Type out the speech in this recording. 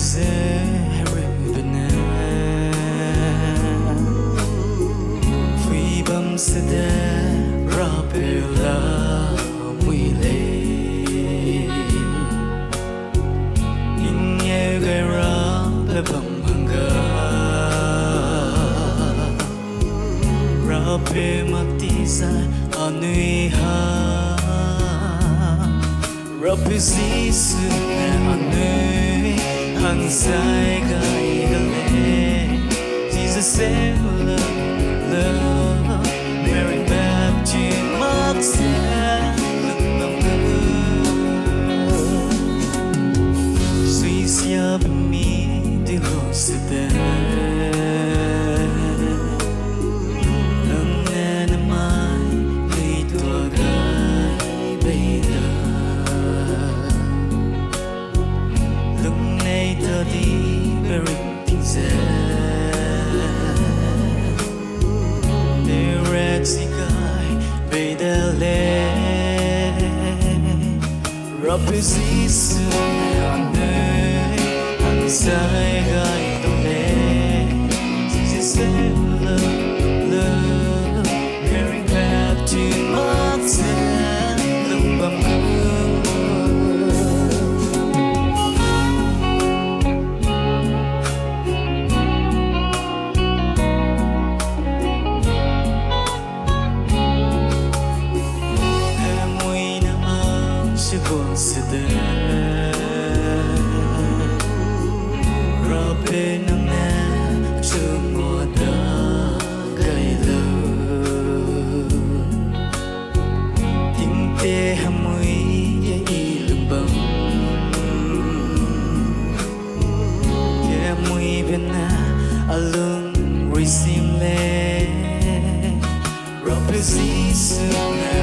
Zeme Phi bam se de Rapeu la mui le In ye gai ra pe bam hanga Rapeu mati sai anui ha Rapeu jisu anui hang sai gai gale Jesus say love Mary Baptist mặc sẽ lưng nằm suy xia bên mi đi lộ sự tệ nâng nghe nằm mai đi tua gai bây giờ lưng này thơ đi về rình tình dễ Rapeu jisu anui hang sai gai dole Jesus say love Mary Baptist mặc sẽ lưng bầm sự đời Rapeu nang na chưa ngồi đó gây lâu tình tê ham mui y lưng bầm ya mui bên na alung receive le Rapeu jisu